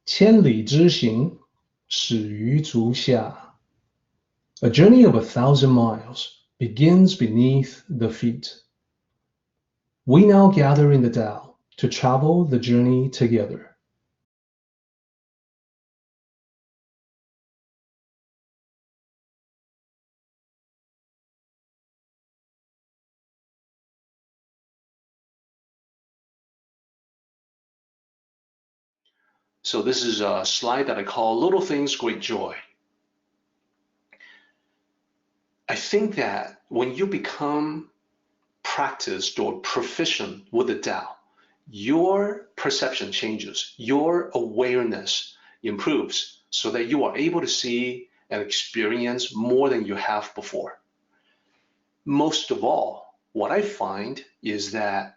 千里之行，始于足下. A journey of 1,000 miles begins beneath the feet. We now gather in the Tao to travel the journey together. So this is a slide that I call Little Things, Great Joy. I think that when you become practiced or proficient with the Tao, your perception changes, your awareness improves so that you are able to see and experience more than you have before. Most of all, what I find is that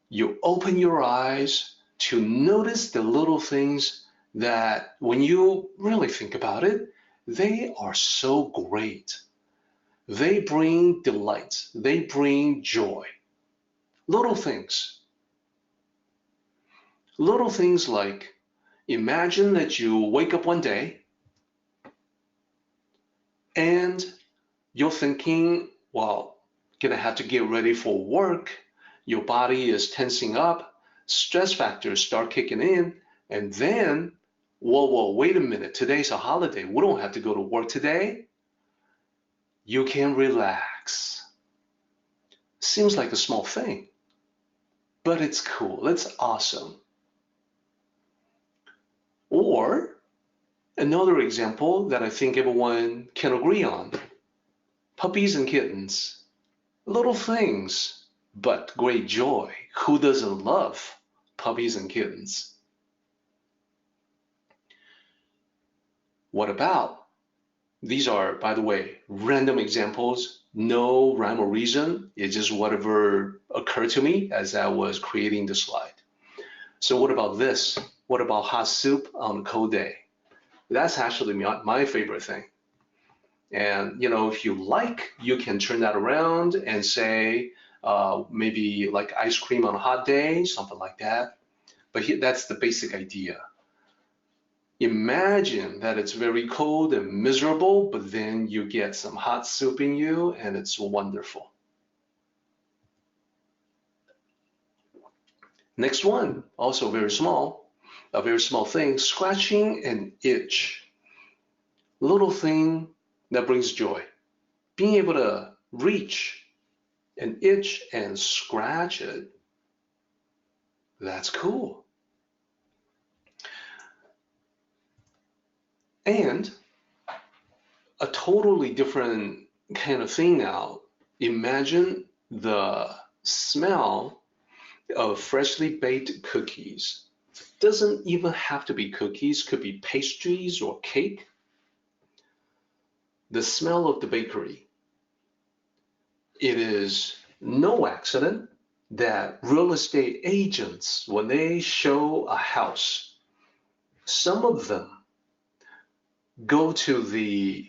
you open your eyes to notice the little things that when you really think about it, they are so great. They bring delight. They bring joy. Little things. Little things like imagine that you wake up one day and you're thinking, well, gonna have to get ready for work. Your body is tensing up. Stress factors start kicking in, and then, whoa, wait a minute, today's a holiday. We don't have to go to work today. You can relax. Seems like a small thing, but it's cool, it's awesome. Or another example that I think everyone can agree on, puppies and kittens, little things, but great joy. Who doesn't love puppies and kittens? What about, these are, by the way, random examples, no rhyme or reason. It's just whatever occurred to me as I was creating the slide. So what about this? What about hot soup on a cold day? That's actually my favorite thing. And if you like, you can turn that around and say, maybe like ice cream on a hot day, something like that. But that's the basic idea. Imagine that it's very cold and miserable, but then you get some hot soup in you and it's wonderful. Next one, also very small, a very small thing, scratching an itch. Little thing that brings joy. Being able to reach an itch and scratch it, that's cool. And a totally different kind of thing now. Imagine the smell of freshly baked cookies. Doesn't even have to be cookies, could be pastries or cake. The smell of the bakery. It is no accident that real estate agents, when they show a house, some of them go to the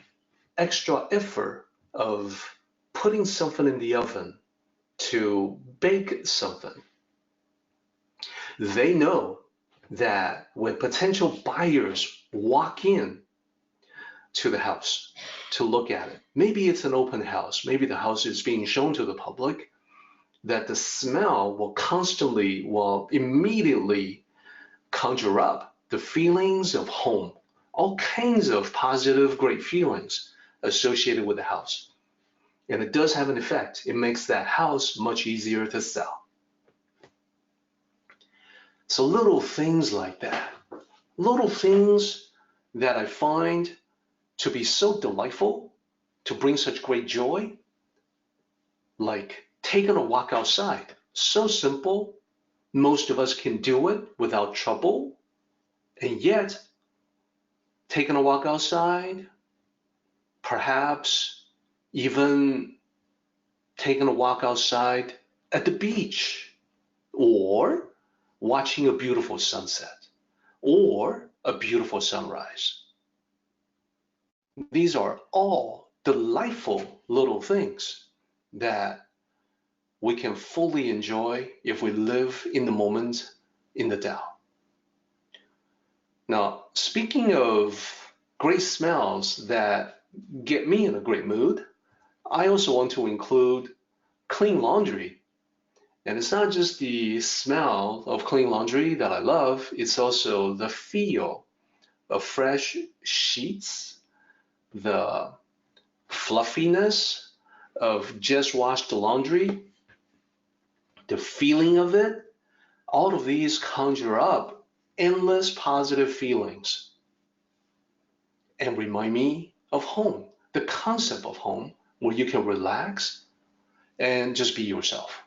extra effort of putting something in the oven to bake something. They know that when potential buyers walk in to the house to look at it, maybe it's an open house, maybe the house is being shown to the public, that the smell will immediately conjure up the feelings of home, all kinds of positive, great feelings associated with the house. And it does have an effect. It makes that house much easier to sell. So little things like that, little things that I find to be so delightful, to bring such great joy, like taking a walk outside. So simple, most of us can do it without trouble, and yet taking a walk outside, perhaps even taking a walk outside at the beach, or watching a beautiful sunset, or a beautiful sunrise. These are all delightful little things that we can fully enjoy if we live in the moment in the Tao. Now, speaking of great smells that get me in a great mood, I also want to include clean laundry. And it's not just the smell of clean laundry that I love, it's also the feel of fresh sheets, the fluffiness of just washed laundry, the feeling of it. All of these conjure up endless positive feelings and remind me of home, the concept of home, where you can relax and just be yourself.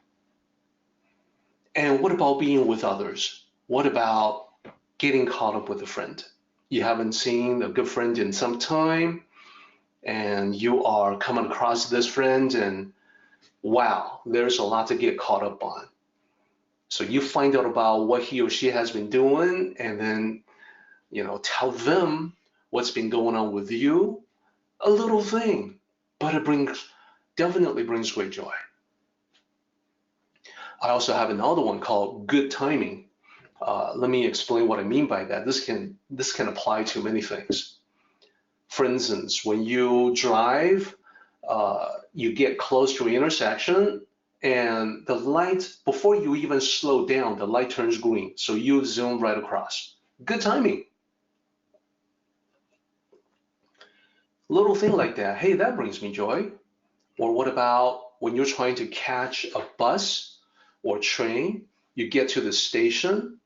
And what about being with others? What about getting caught up with a friend? You haven't seen a good friend in some time, and you are coming across this friend, and wow, there's a lot to get caught up on. So you find out about what he or she has been doing, and then tell them what's been going on with you. A little thing, but it definitely brings great joy. I also have another one called good timing. Let me explain what I mean by that. This can apply to many things. For instance, when you drive, you get close to an intersection, and the light, before you even slow down, the light turns green, so you zoom right across. Good timing. Little thing like that, hey, that brings me joy. Or what about when you're trying to catch a bus or train, you get to the station,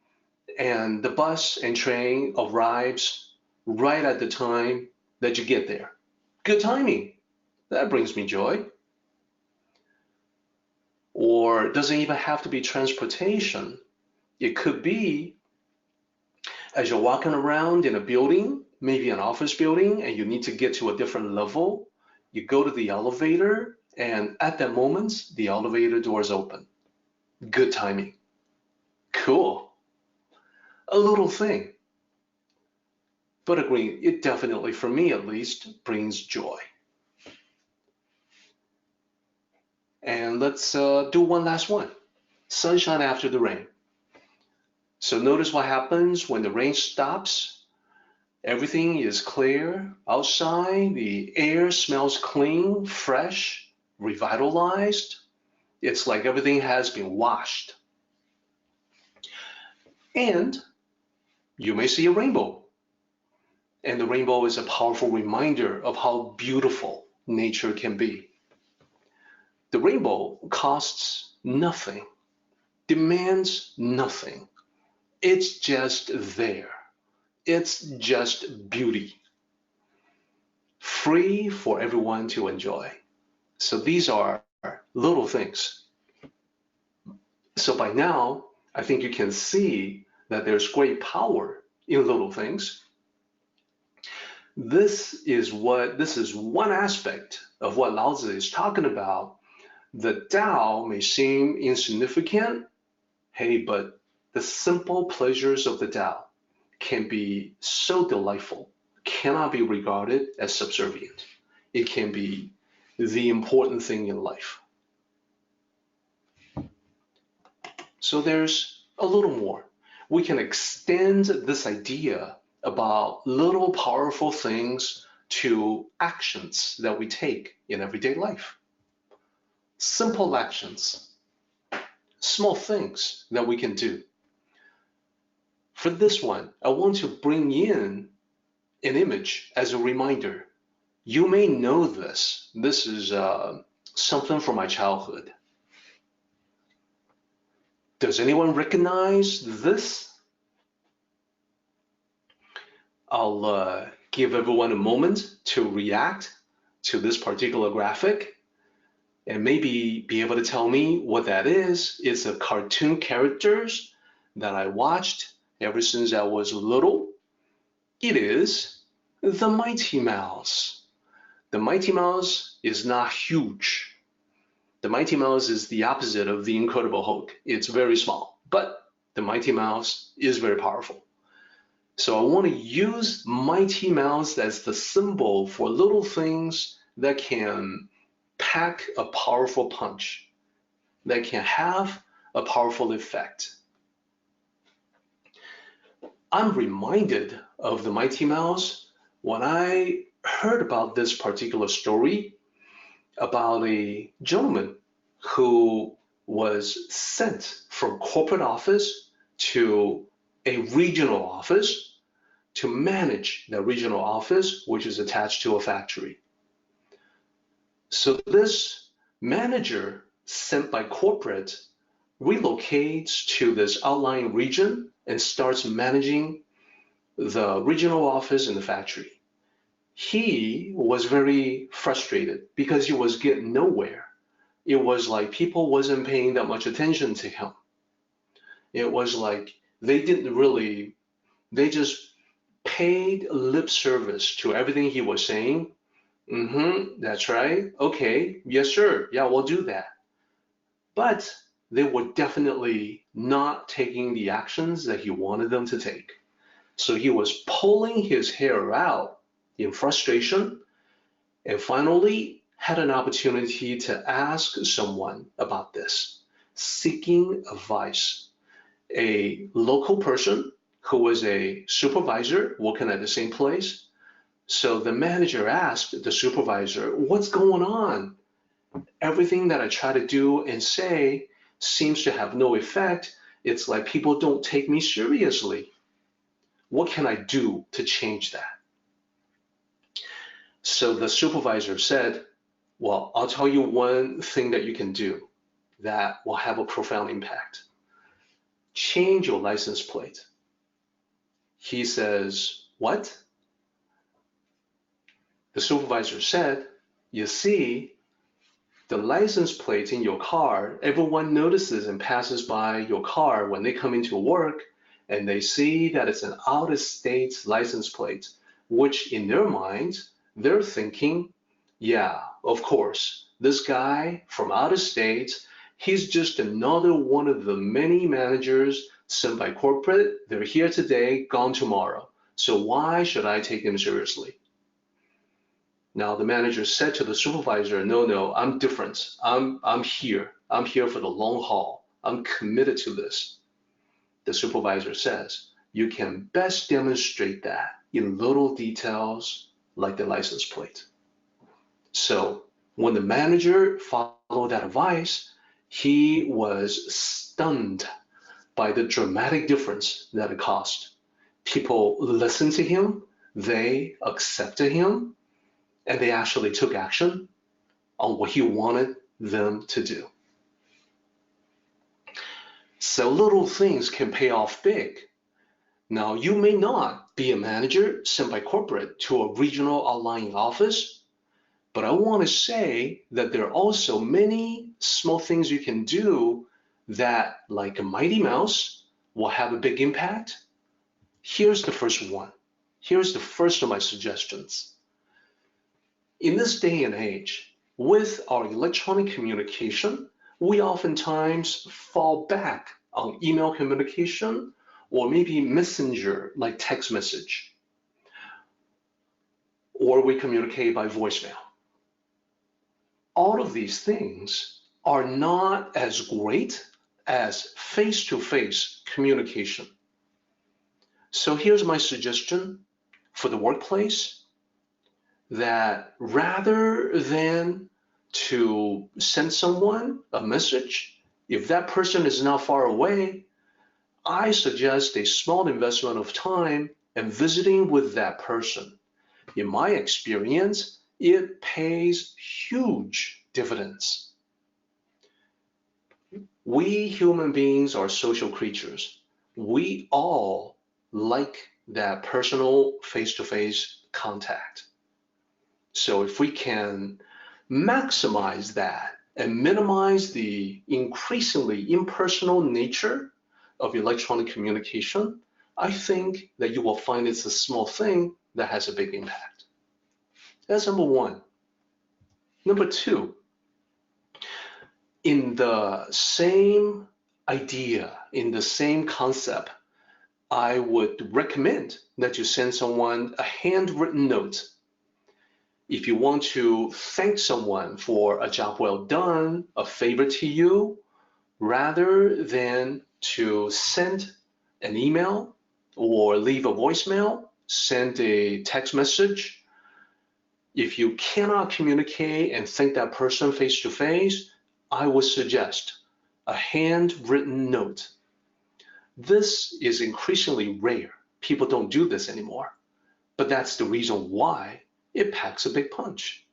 and the bus and train arrives right at the time that you get there. Good timing. That brings me joy. Or it doesn't even have to be transportation. It could be as you're walking around in a building, maybe an office building, and you need to get to a different level. You go to the elevator, and at that moment, the elevator doors open. Good timing. Cool. A little thing. But agree, it definitely, for me at least, brings joy. And let's do one last one. Sunshine after the rain. So notice what happens when the rain stops. Everything is clear outside. The air smells clean, fresh, revitalized. It's like everything has been washed. And you may see a rainbow. And the rainbow is a powerful reminder of how beautiful nature can be. The rainbow costs nothing, demands nothing. It's just there. It's just beauty, free for everyone to enjoy. So these are little things. So by now, I think you can see that there's great power in little things. This is one aspect of what Lao Zi is talking about. The Tao may seem insignificant, hey, but the simple pleasures of the Tao can be so delightful, cannot be regarded as subservient. It can be the important thing in life. So there's a little more. We can extend this idea about little powerful things to actions that we take in everyday life. Simple actions, small things that we can do. For this one, I want to bring in an image as a reminder. You may know this. This is something from my childhood. Does anyone recognize this? I'll give everyone a moment to react to this particular graphic and maybe be able to tell me what that is. It's a cartoon characters that I watched ever since I was little. It is the Mighty Mouse. The Mighty Mouse is not huge. The Mighty Mouse is the opposite of the Incredible Hulk. It's very small, but the Mighty Mouse is very powerful. So I want to use Mighty Mouse as the symbol for little things that can pack a powerful punch, that can have a powerful effect. I'm reminded of the Mighty Mouse when I heard about this particular story about a gentleman who was sent from corporate office to a regional office to manage the regional office, which is attached to a factory. So this manager sent by corporate relocates to this outlying region and starts managing the regional office in the factory. He was very frustrated because he was getting nowhere. It was like people wasn't paying that much attention to him. It was like they just paid lip service to everything he was saying. That's right. Okay, yes, sir. Yeah, we'll do that. But they were definitely not taking the actions that he wanted them to take. So he was pulling his hair out in frustration and finally had an opportunity to ask someone about this, seeking advice. A local person who was a supervisor working at the same place. So the manager asked the supervisor, what's going on? Everything that I try to do and say seems to have no effect. It's like people don't take me seriously. What can I do to change that? So the supervisor said, well, I'll tell you one thing that you can do that will have a profound impact. Change your license plate. He says, what? The supervisor said, you see, the license plate in your car, everyone notices and passes by your car when they come into work, and they see that it's an out-of-state license plate, which in their minds, they're thinking, yeah, of course, this guy from out of state, he's just another one of the many managers sent by corporate. They're here today, gone tomorrow. So why should I take him seriously? Now the manager said to the supervisor, no, I'm different. I'm here. I'm here for the long haul. I'm committed to this. The supervisor says, you can best demonstrate that in little details like the license plate. So when the manager followed that advice, he was stunned by the dramatic difference that it caused. People listened to him, they accepted him, and they actually took action on what he wanted them to do. So little things can pay off big. Now, you may not be a manager sent by corporate to a regional outlying office, but I want to say that there are also many small things you can do that, like a mighty mouse, will have a big impact. Here's the first one. Here's the first of my suggestions. In this day and age, with our electronic communication, we oftentimes fall back on email communication or maybe messenger like text message, or we communicate by voicemail. All of these things are not as great as face-to-face communication. So here's my suggestion for the workplace, that rather than to send someone a message, if that person is not far away, I suggest a small investment of time and visiting with that person. In my experience, it pays huge dividends. We human beings are social creatures. We all like that personal face-to-face contact. So if we can maximize that and minimize the increasingly impersonal nature of electronic communication, I think that you will find it's a small thing that has a big impact. That's number one. Number two, in the same idea, in the same concept, I would recommend that you send someone a handwritten note. If you want to thank someone for a job well done, a favor to you, rather than to send an email, or leave a voicemail, send a text message. If you cannot communicate and thank that person face to face, I would suggest a handwritten note. This is increasingly rare. People don't do this anymore, but that's the reason why it packs a big punch.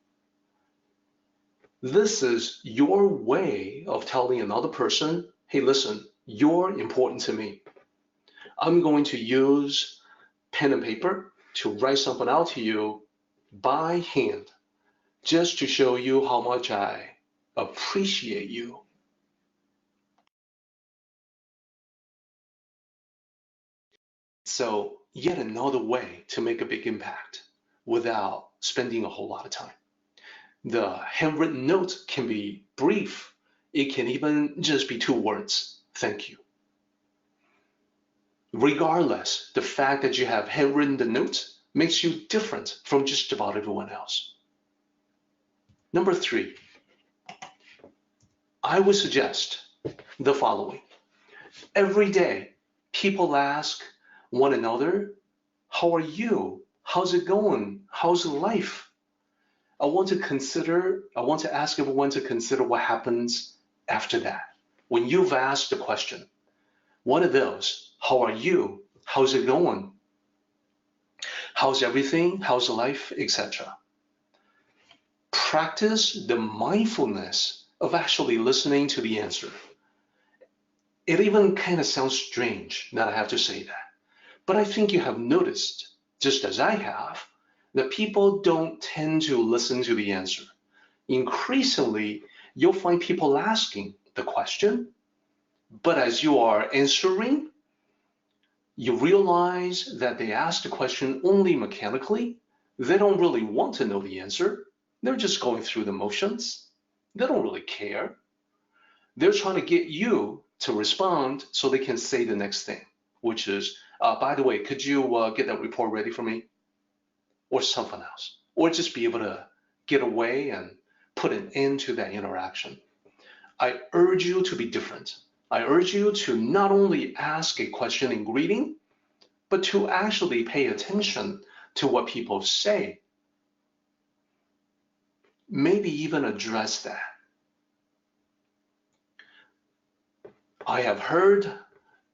This is your way of telling another person, hey, listen, you're important to me. I'm going to use pen and paper to write something out to you by hand, just to show you how much I appreciate you. So yet another way to make a big impact without spending a whole lot of time. The handwritten note can be brief. It can even just be 2 words, thank you. Regardless, the fact that you have handwritten the note makes you different from just about everyone else. Number 3, I would suggest the following. Every day, people ask one another, how are you? How's it going? How's life? I want to ask everyone to consider what happens after that. When you've asked the question, one of those, how are you? How's it going? How's everything? How's life? Etc. Practice the mindfulness of actually listening to the answer. It even kind of sounds strange that I have to say that, but I think you have noticed, just as I have, that people don't tend to listen to the answer. Increasingly, you'll find people asking the question, but as you are answering, you realize that they ask the question only mechanically. They don't really want to know the answer. They're just going through the motions. They don't really care. They're trying to get you to respond so they can say the next thing, which is, by the way, could you get that report ready for me? Or something else. Or just be able to get away and put an end to that interaction. I urge you to be different. I urge you to not only ask a question in greeting, but to actually pay attention to what people say. Maybe even address that. I have heard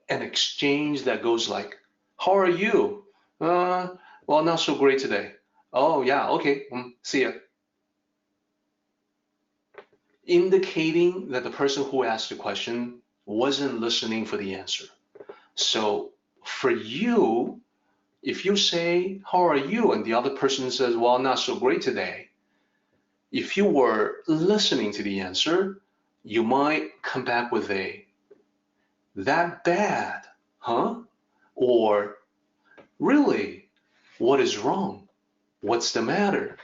an exchange that goes like, how are you? Well, not so great today. Oh yeah, okay, see ya. Indicating that the person who asked the question wasn't listening for the answer. So for you, if you say, how are you? And the other person says, well, not so great today. If you were listening to the answer, you might come back with a, that bad, huh? Or, really, what is wrong? What's the matter?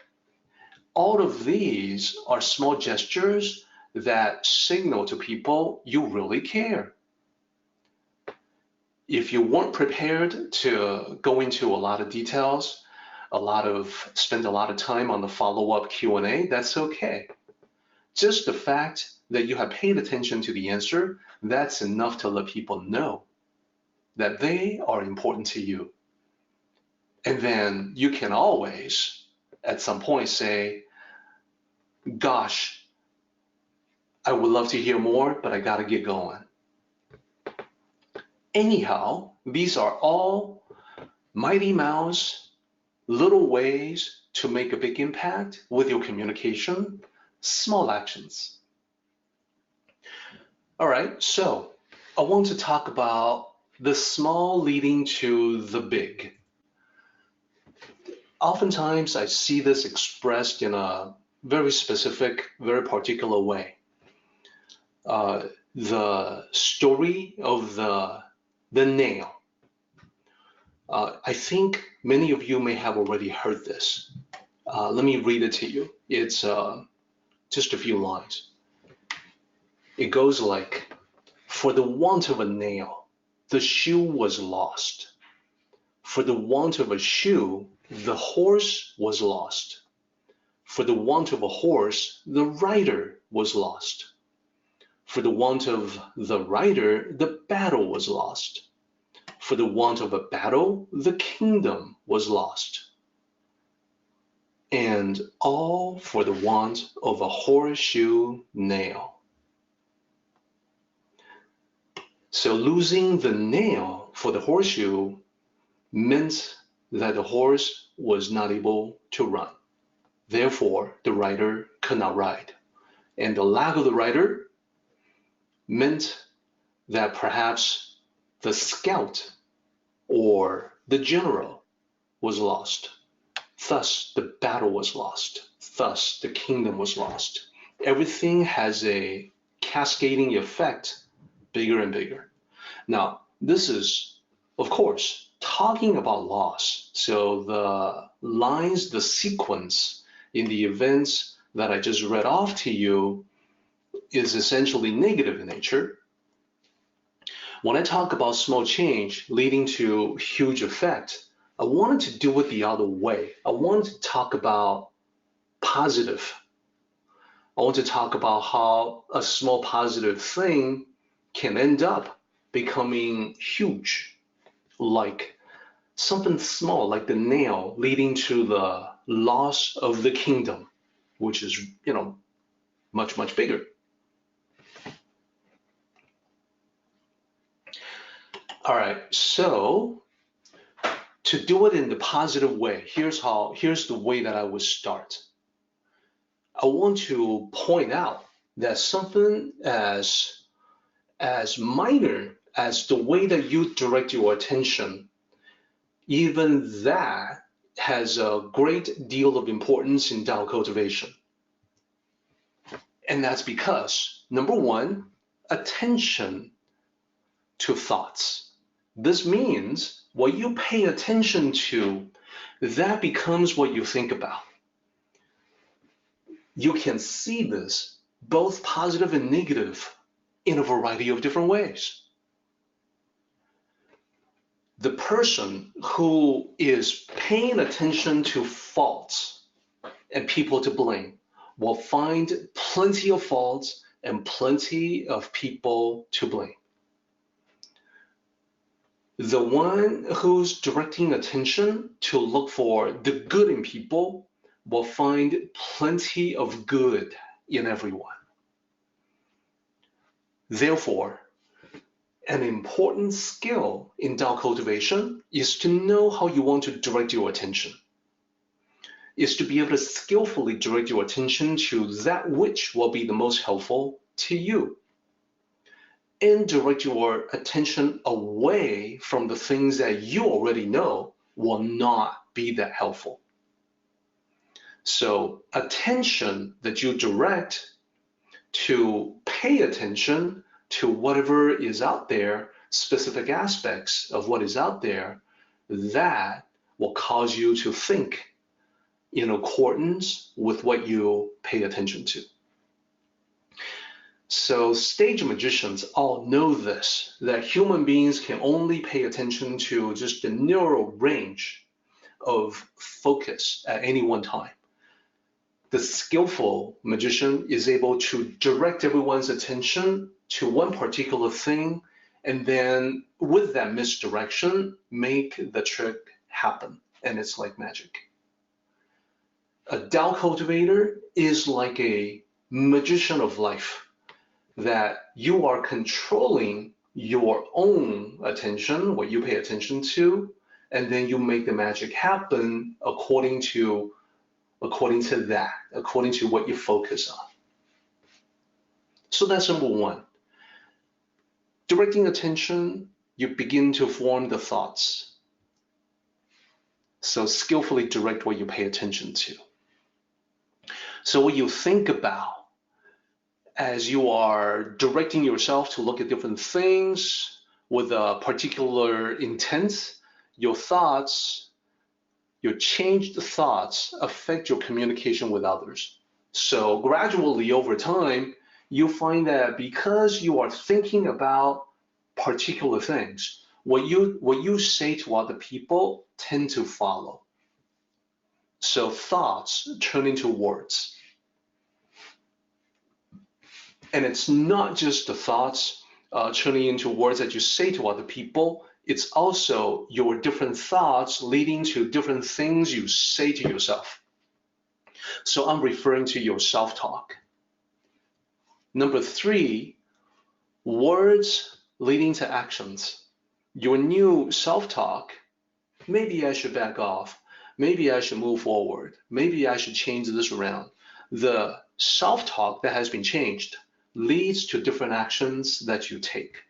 All of these are small gestures that signal to people you really care. If you weren't prepared to go into a lot of details, spend a lot of time on the follow-up Q&A, that's okay. Just the fact that you have paid attention to the answer, that's enough to let people know that they are important to you. And then you can always, at some point, say, gosh, I would love to hear more, but I gotta get going. Anyhow, these are all Mighty Mouse little ways to make a big impact with your communication, small actions. All right, so I want to talk about the small leading to the big. Oftentimes, I see this expressed in a very specific, very particular way. The story of the nail. I think many of you may have already heard this. Let me read it to you. It's just a few lines. It goes like, for the want of a nail, the shoe was lost. For the want of a shoe, the horse was lost. For the want of a horse, the rider was lost. For the want of the rider, the battle was lost. for the want of a battle, the kingdom was lost. And all for the want of a horseshoe nail. So losing the nail for the horseshoe meant that the horse was not able to run. Therefore, the rider could not ride. And the lack of the rider meant that perhaps the scout or the general was lost. Thus, the battle was lost. Thus, the kingdom was lost. Everything has a cascading effect, bigger and bigger. Now, this is, of course, talking about loss. So the lines, the sequence in the events that I just read off to you is essentially negative in nature. When I talk about small change leading to huge effect, I wanted to do it the other way. I wanted to talk about positive. I want to talk about how a small positive thing can end up becoming huge, like something small, like the nail leading to the loss of the kingdom, which is, much, much bigger. All right, so to do it in the positive way, here's the way that I would start. I want to point out that something as minor as the way that you direct your attention, even that has a great deal of importance in Tao cultivation. And that's because, number one, attention to thoughts. This means what you pay attention to, that becomes what you think about. You can see this, both positive and negative, in a variety of different ways. The person who is paying attention to faults and people to blame will find plenty of faults and plenty of people to blame. The one who's directing attention to look for the good in people will find plenty of good in everyone. Therefore, an important skill in Tao cultivation is to know how you want to direct your attention. Is to be able to skillfully direct your attention to that which will be the most helpful to you. And direct your attention away from the things that you already know will not be that helpful. So attention that you direct to pay attention to whatever is out there, specific aspects of what is out there, that will cause you to think in accordance with what you pay attention to. So stage magicians all know this, that human beings can only pay attention to just a narrow range of focus at any one time. The skillful magician is able to direct everyone's attention to one particular thing, and then with that misdirection, make the trick happen. And it's like magic. A Tao cultivator is like a magician of life, that you are controlling your own attention, what you pay attention to, and then you make the magic happen according to that, according to what you focus on. So that's number one. Directing attention, you begin to form the thoughts. So skillfully direct what you pay attention to. So what you think about as you are directing yourself to look at different things with a particular intent, your thoughts, your changed thoughts affect your communication with others. So gradually over time, you find that because you are thinking about particular things, what you say to other people tend to follow. So thoughts turn into words. And it's not just the thoughts turning into words that you say to other people. It's also your different thoughts leading to different things you say to yourself. So I'm referring to your self-talk. Number 3, words leading to actions. Your new self-talk, maybe I should back off. Maybe I should move forward. Maybe I should change this around. The self-talk that has been changed leads to different actions that you take.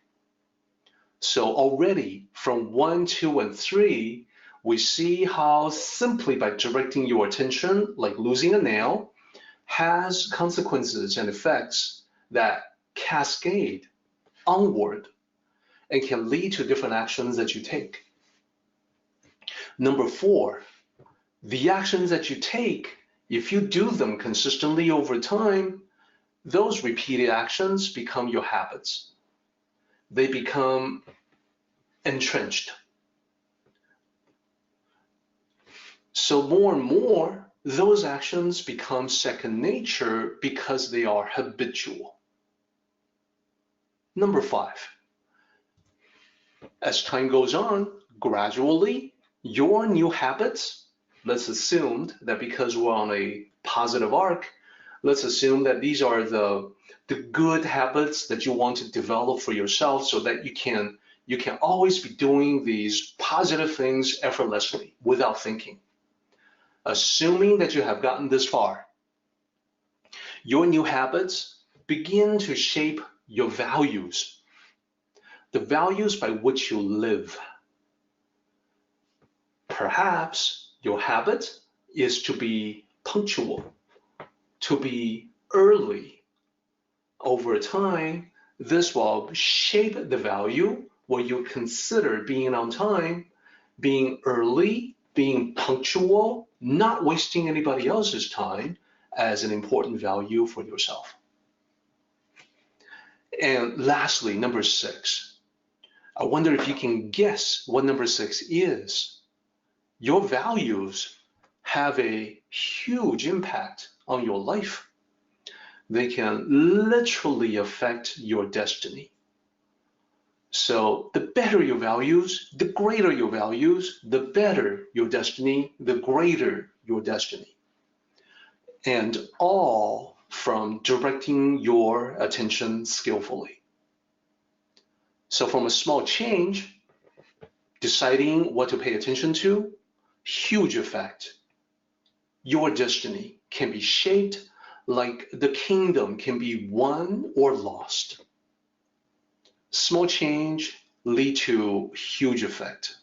So already from 1, 2, and 3, we see how simply by directing your attention, like losing a nail, has consequences and effects that cascade onward and can lead to different actions that you take. Number 4, the actions that you take, if you do them consistently over time, those repeated actions become your habits. They become entrenched. So more and more, those actions become second nature because they are habitual. Number 5, as time goes on, gradually, your new habits, let's assume that because we're on a positive arc, let's assume that these are the good habits that you want to develop for yourself so that you can always be doing these positive things effortlessly without thinking. Assuming that you have gotten this far, your new habits begin to shape your values, the values by which you live. Perhaps your habit is to be punctual, to be early. Over time, this will shape the value where you consider being on time, being early, being punctual, not wasting anybody else's time as an important value for yourself. And lastly, number 6. I wonder if you can guess what number 6 is. Your values have a huge impact on your life. They can literally affect your destiny. So the better your values, the greater your values, the better your destiny, the greater your destiny. And all from directing your attention skillfully. So from a small change, deciding what to pay attention to, huge effect. Your destiny can be shaped like the kingdom can be won or lost. Small change lead to huge effect.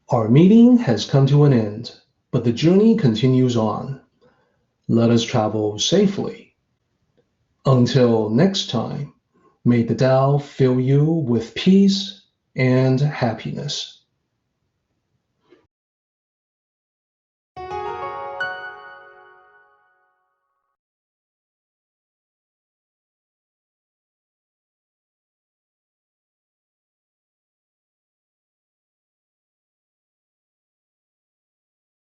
Our meeting has come to an end, but the journey continues on. Let us travel safely. Until next time, may the Tao fill you with peace and happiness.